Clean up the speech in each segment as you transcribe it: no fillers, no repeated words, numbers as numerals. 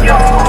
Yo!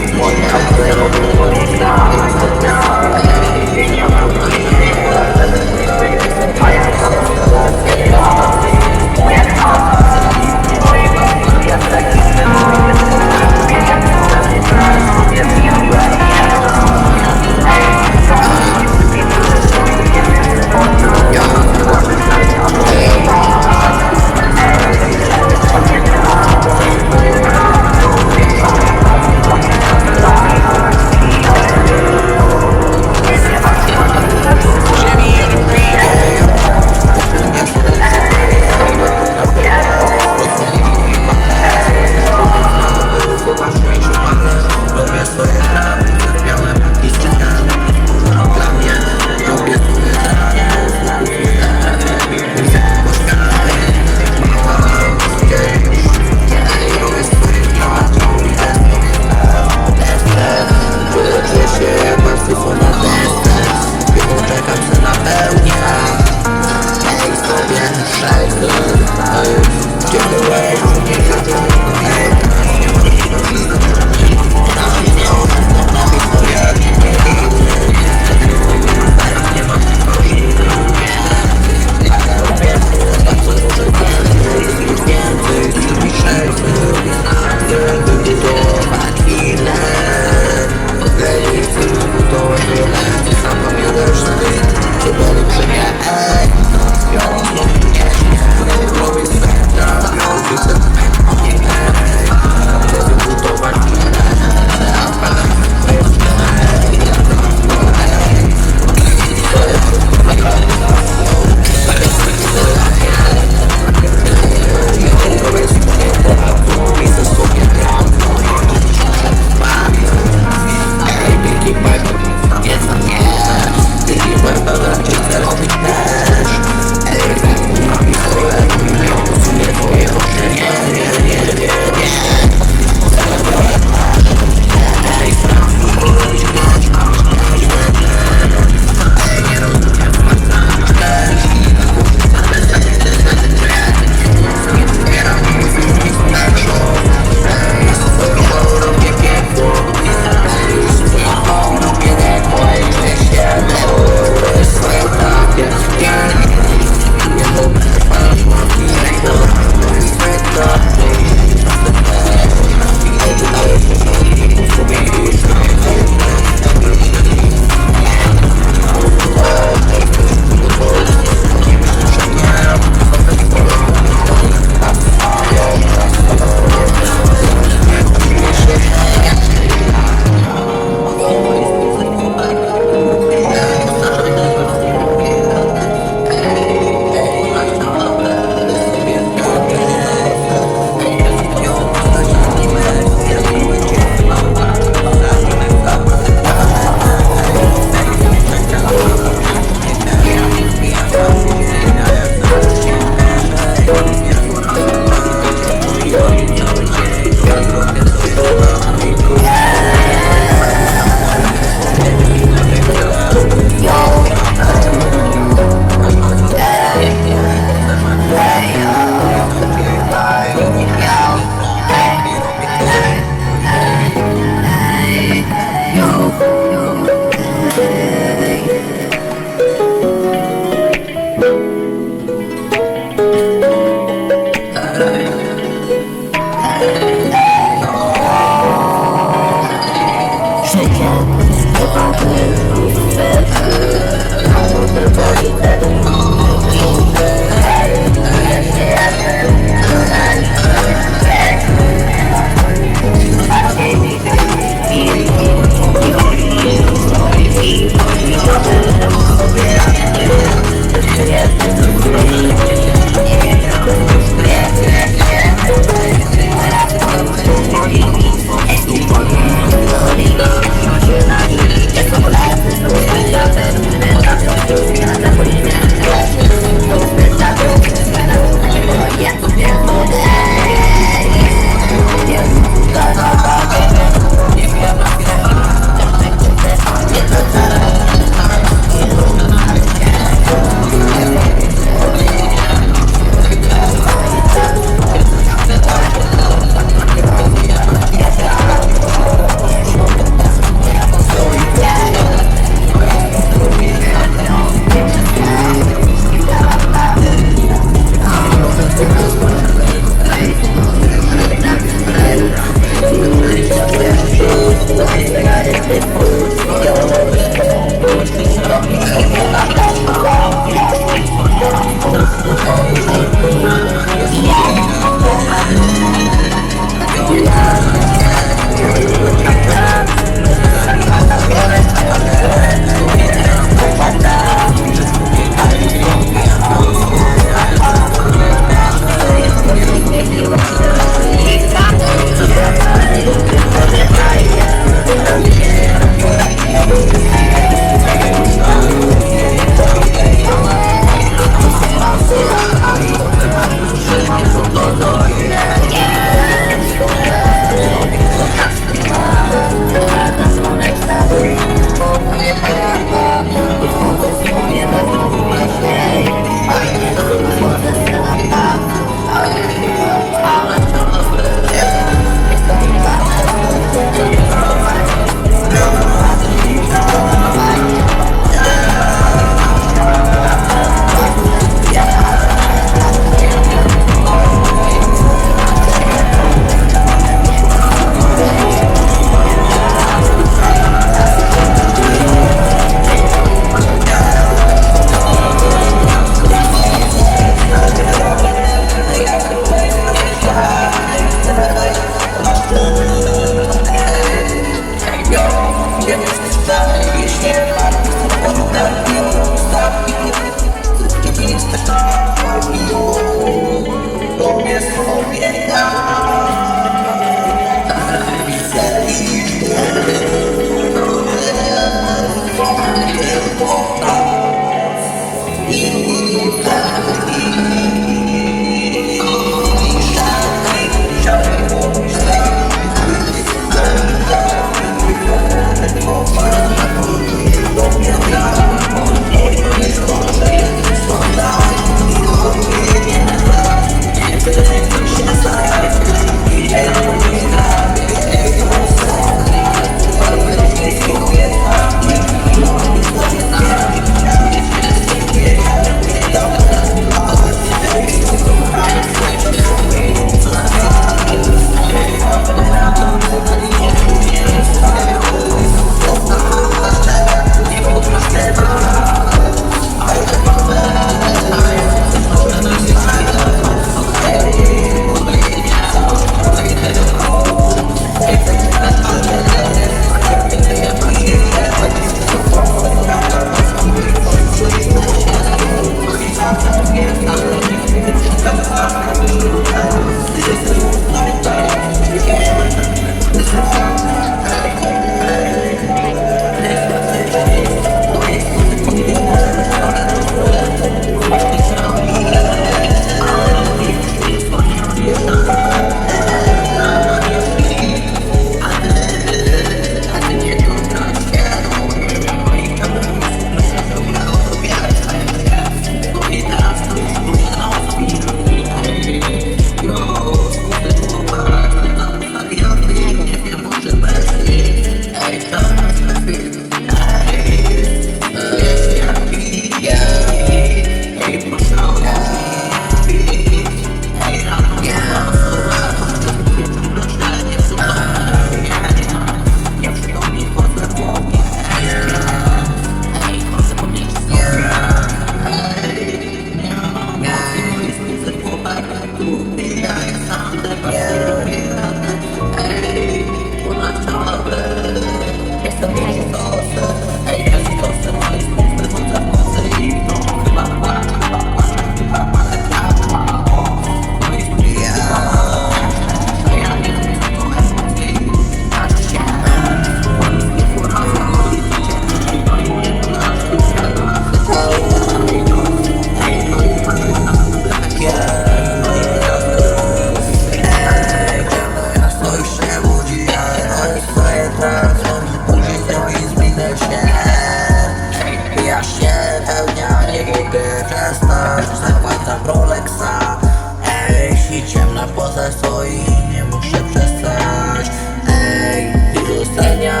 Wchodzę stoi, nie muszę przestać. Ej, i zostania,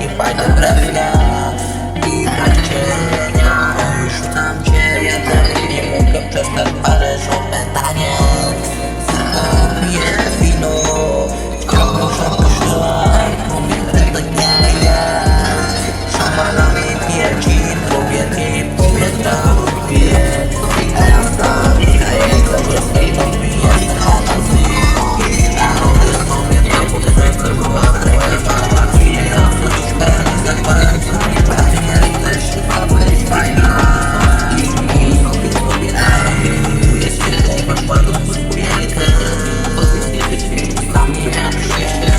i fajna refra. I brak cienia, już rzucam cię. Ja dalej nie mogę przestać, parę opętanie. Piję wino, wciąż opuszczaj. Mówię tak nie jest. Szamanami pierdzi, kobiety, powietrza lubię. A ja znam, a jego prostej odbija z fantazji. A robię sobie nie budzę, co była moja fantazja. Ja wrócić pewnie zakładam sobie prawie, i też się bawić fajna. I robię sobie tu jest się, masz ładną spójkę. Powiedz nie być mi, dla mnie czuję się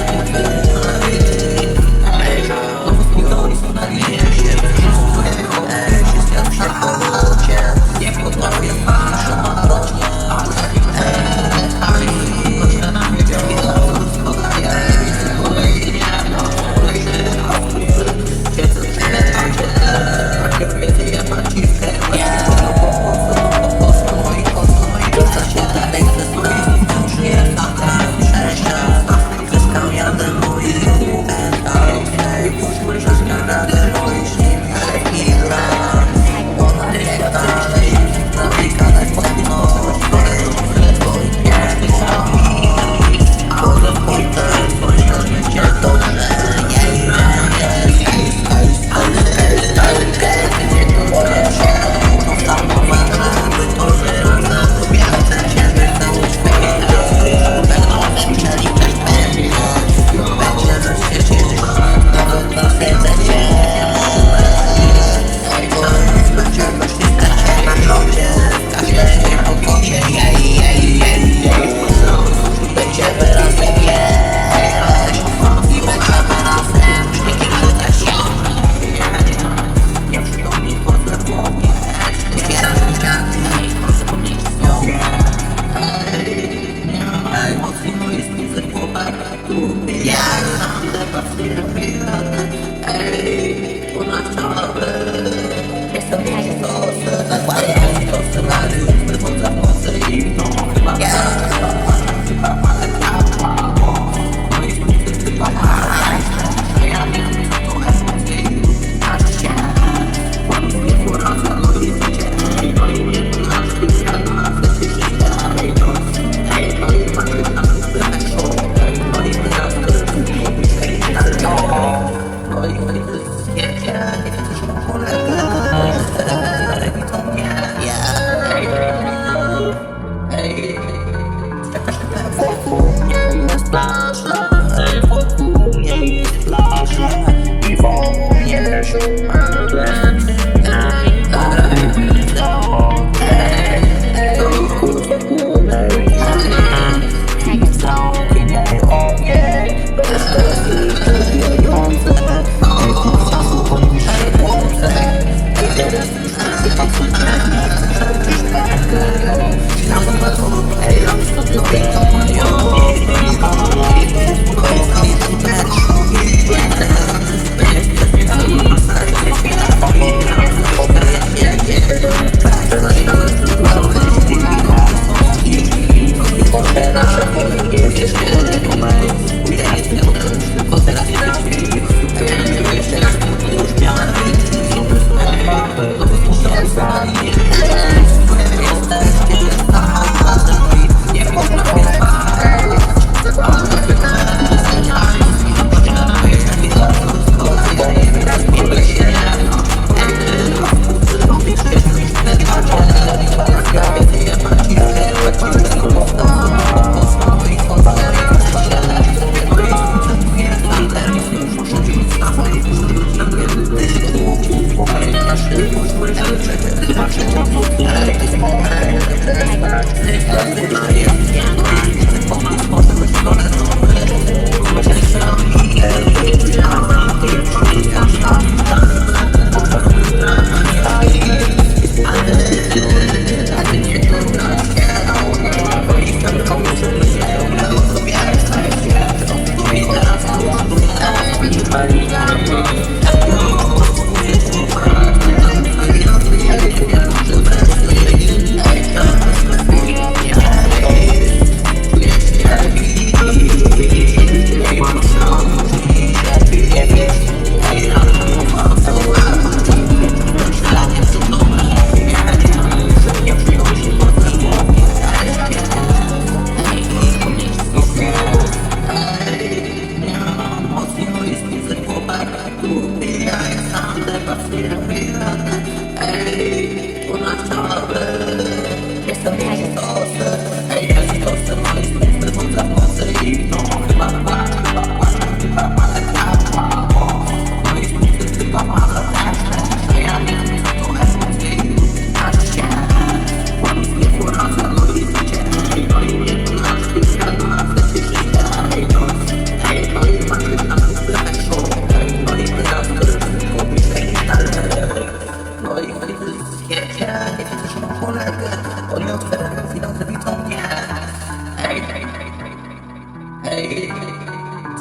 Ej,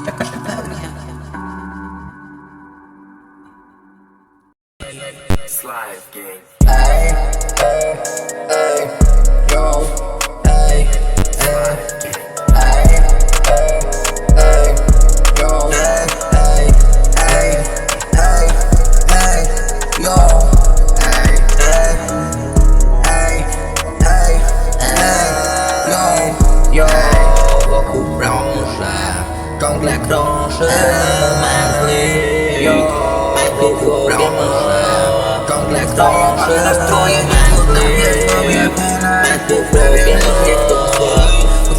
czekasz na pełnię. Slime gang. Ej, ej, ej, yo, ej, ej, ej, ej, yo, ej, ej, ej, ej, yo, ej, ej, ej, ej, yo, wokół krążę, ciągle krąży mężli, yo, wokół głowie może. Ciągle krąży nastroje, nie potrafię sobie ponad poprawię mnie to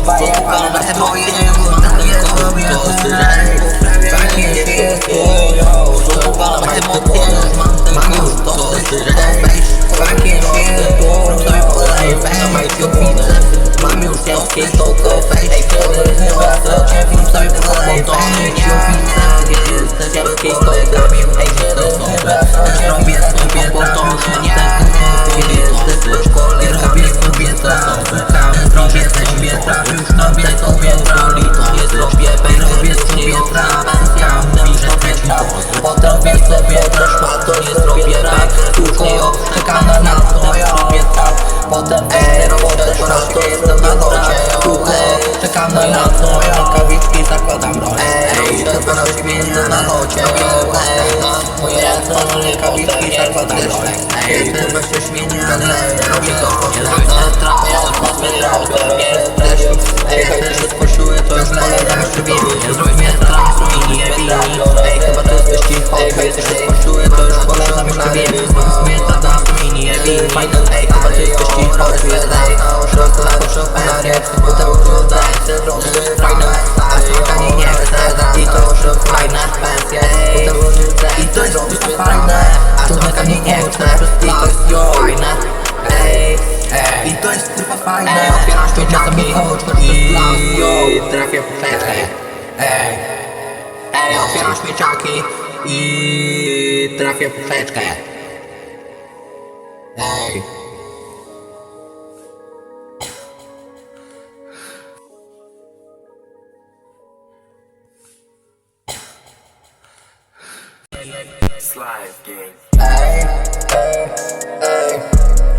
twoje pana nastroje, nie potrafię sobie ponad takie się stoją, zdobywalam emocje, mam już dosyć, takie się stoją, sobie podaję wejść, mam już ciężkie stoko wejść, kiedy chyba chcecie film sobie podaję wejść, jest ciężkie stoko, ej, kiedy chyba chcecie robię sobie to, że nie jesteś w szkole, robię sobie to, zrobię sobie trap, już robię sobie troli, to nie zrobię, robię sobie trap, mówię, że chcesz trap, potem robię sobie też ma, to nie zrobię rap, później czekam na to, ja robię trap, potem robię też ma, to jestem na locie, czekam na to, ja rękawiczki zakładam rolę, to robię jestem na locie, moje ręce, rękawiczki zakładam rolę, kurwa się śmienie, ale robię to, się spociły, to już polegam szybie. Zrobię mnie trap, zmieni, ej, chyba to jest wyścig, jesteś się spociły, to już polegam szybie. Zrobię mnie trap, zmieni, ej, chyba to jest wyścig, potem ogląda, robię fajne, a spotkanie nie chcę, i to już fajne pensje, i to jest fajne, a spotkanie nie chcę, i to jest fajne, i to jest kurwa fajne, otwieram świeciaki i trafię w przeczkę, otwieram świeciaki i trafię w przeczkę, Slime gang. ej,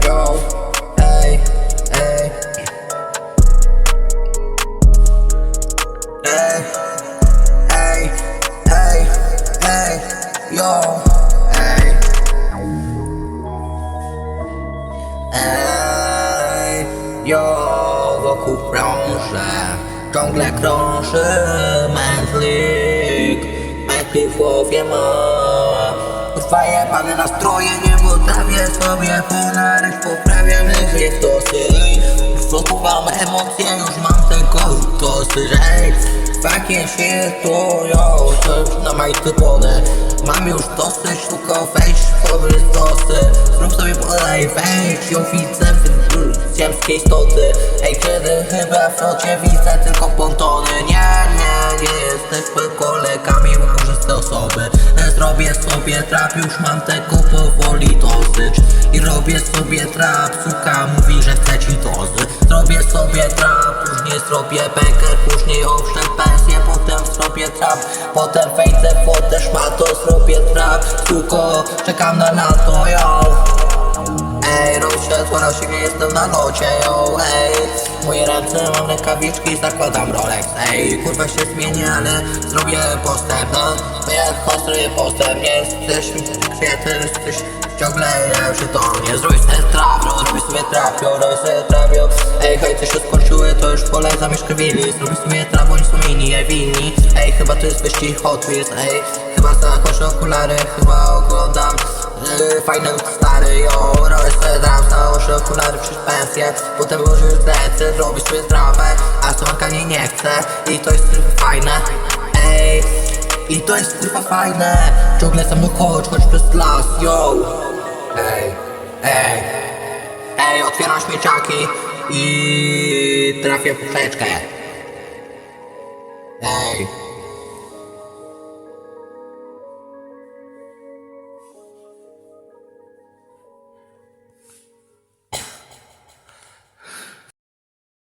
yo, ej, yo, yo, wokół krążę, ciągle krąży mężlik, w głowie ma twoje pane nastroje, nie potrafię sobie ponad poprawiam myśli stosy, zdobywalam emocje, już mam tego dosyć, takie się stoją, to już na majty pole, mam już dosyć, tylko wejść sobie z dosy, zrób sobie podaj wejść, oficem ziemskiej stoty, ej, kiedy chyba w flocie widzę tylko pontony, nie jesteśmy kolegami, łożyste osoby, zrobię sobie trap, już mam tego powoli dosyć, i robię sobie trap, suka mówi, że chce ci dozy, zrobię sobie trap, później zrobię banker, później owszem pensję, potem zrobię trap, potem wejdę w wodę szmato, zrobię trap, suko, czekam na lato, yo. Robię światło na siebie, jestem na locie, yo, moje ręce, mam rękawiczki, zakładam Rolex, kurwa się zmienię, ale zrobię postęp, jak zrobię postęp, nie jesteś świetny, jesteś ciągle lepszy, to nie zrobię sobie trap, robię sobie trap, robię sobie trap, yo, hejty się skończyły, to już polecam już krwili, zrobię sobie trap, oni są inni, winni, chyba to jest wyścig Hot Wheels, chyba zakoszę okulary, chyba oglądam fajne stary, yo, robię sobie trap, założę okulary, przysz pensję, potem już lecę, robię sobie trawę, a smakanie nie chcę, i to jest kurwa fajne, i to jest kurwa fajne, ciągle sam chodź przez las, yo, otwieram śmieciaki i trafię w przeczkę,